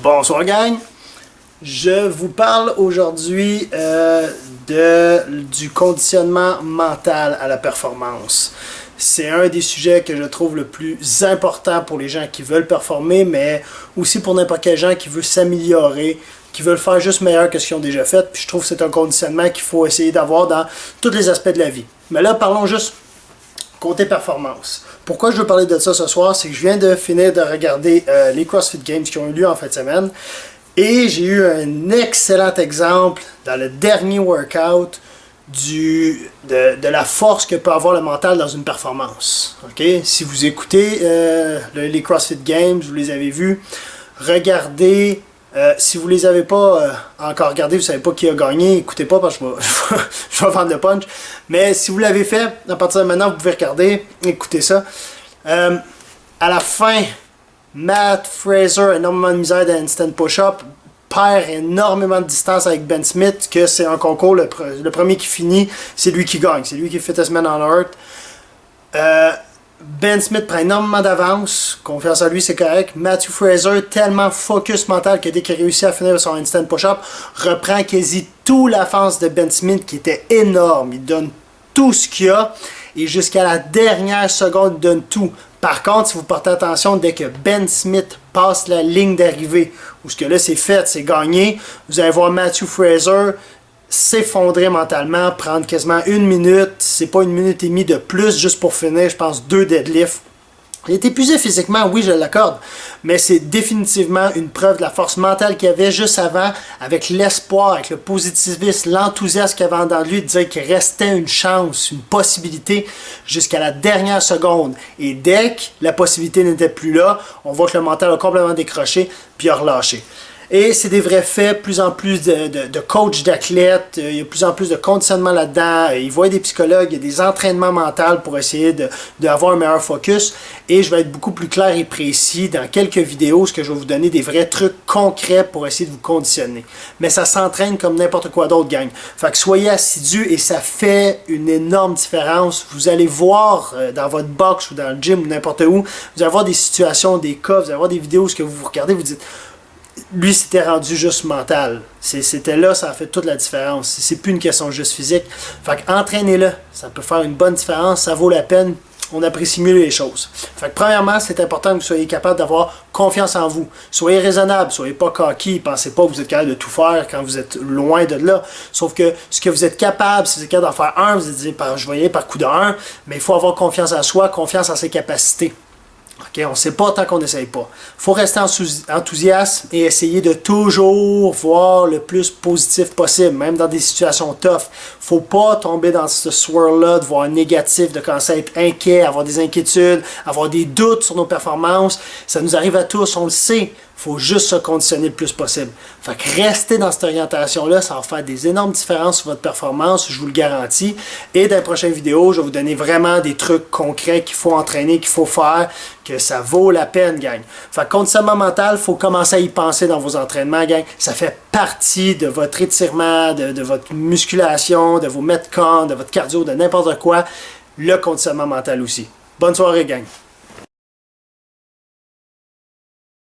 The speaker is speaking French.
Bonsoir gang, je vous parle aujourd'hui du conditionnement mental à la performance. C'est un des sujets que je trouve le plus important pour les gens qui veulent performer, mais aussi pour n'importe quel gens qui veut s'améliorer, qui veulent faire juste meilleur que ce qu'ils ont déjà fait. Puis je trouve que c'est un conditionnement qu'il faut essayer d'avoir dans tous les aspects de la vie. Mais là, parlons juste côté performance. Pourquoi je veux parler de ça ce soir, c'est que je viens de finir de regarder les CrossFit Games qui ont eu lieu en fin de semaine. Et j'ai eu un excellent exemple dans le dernier workout de la force que peut avoir le mental dans une performance. Okay? Si vous écoutez les CrossFit Games, vous les avez vus, regardez. Si vous ne les avez pas encore regardés, vous ne savez pas qui a gagné, écoutez pas parce que je vais vendre le punch. Mais si vous l'avez fait, à partir de maintenant, vous pouvez regarder, écoutez ça. À la fin, Matt Fraser a énormément de misère dans handstand push-up, perd énormément de distance avec Ben Smith, que c'est un concours, le premier qui finit, c'est lui qui gagne, c'est lui qui fait Fittest Man on Earth. Ben Smith prend énormément d'avance, confiance en lui, c'est correct. Matthew Fraser, tellement focus mental que dès qu'il réussit à finir son handstand push-up, reprend quasi tout l'avance de Ben Smith qui était énorme. Il donne tout ce qu'il a et jusqu'à la dernière seconde, il donne tout. Par contre, si vous portez attention, dès que Ben Smith passe la ligne d'arrivée, où ce que là c'est fait, c'est gagné, vous allez voir Matthew Fraser s'effondrer mentalement, prendre quasiment 1 minute, c'est pas 1 minute et demie de plus juste pour finir, je pense 2 deadlifts. Il est épuisé physiquement, oui je l'accorde, mais c'est définitivement une preuve de la force mentale qu'il avait juste avant, avec l'espoir, avec le positivisme, l'enthousiasme qu'il avait en dedans de lui, de dire qu'il restait une chance, une possibilité jusqu'à la dernière seconde. Et dès que la possibilité n'était plus là, on voit que le mental a complètement décroché, puis a relâché. Et c'est des vrais faits, plus en plus de coachs d'athlètes, il y a plus en plus de conditionnement là-dedans, ils voient des psychologues, il y a des entraînements mentaux pour essayer d'avoir un meilleur focus. Et je vais être beaucoup plus clair et précis dans quelques vidéos, ce que je vais vous donner des vrais trucs concrets pour essayer de vous conditionner. Mais ça s'entraîne comme n'importe quoi d'autre, gang. Fait que soyez assidus et ça fait une énorme différence. Vous allez voir dans votre box ou dans le gym ou n'importe où, vous allez voir des situations, des cas, vous allez voir des vidéos, ce que vous regardez, vous dites... Lui, c'était rendu juste mental. C'était là, ça a fait toute la différence. C'est plus une question juste physique. Fait qu'entraînez-le. Ça peut faire une bonne différence. Ça vaut la peine. On apprécie mieux les choses. Fait que premièrement, c'est important que vous soyez capable d'avoir confiance en vous. Soyez raisonnable. Soyez pas cocky. Pensez pas que vous êtes capable de tout faire quand vous êtes loin de là. Sauf que ce que vous êtes capable, si vous êtes capable d'en faire un, vous êtes dit, je vais y aller par coup de 1. Mais il faut avoir confiance en soi, confiance en ses capacités. Okay, on ne sait pas tant qu'on n'essaye pas. Il faut rester enthousiaste et essayer de toujours voir le plus positif possible, même dans des situations tough. Il ne faut pas tomber dans ce swirl-là, de voir négatif, de commencer à être inquiet, avoir des inquiétudes, avoir des doutes sur nos performances. Ça nous arrive à tous, on le sait. Il faut juste se conditionner le plus possible. Fait que rester dans cette orientation-là, ça va faire des énormes différences sur votre performance, je vous le garantis. Et dans les prochaines vidéos, je vais vous donner vraiment des trucs concrets qu'il faut entraîner, qu'il faut faire, que ça vaut la peine, gang. Fait que conditionnement mental, il faut commencer à y penser dans vos entraînements, gang. Ça fait partie de votre étirement, de votre musculation, de vos metcons, de votre cardio, de n'importe quoi. Le conditionnement mental aussi. Bonne soirée, gang.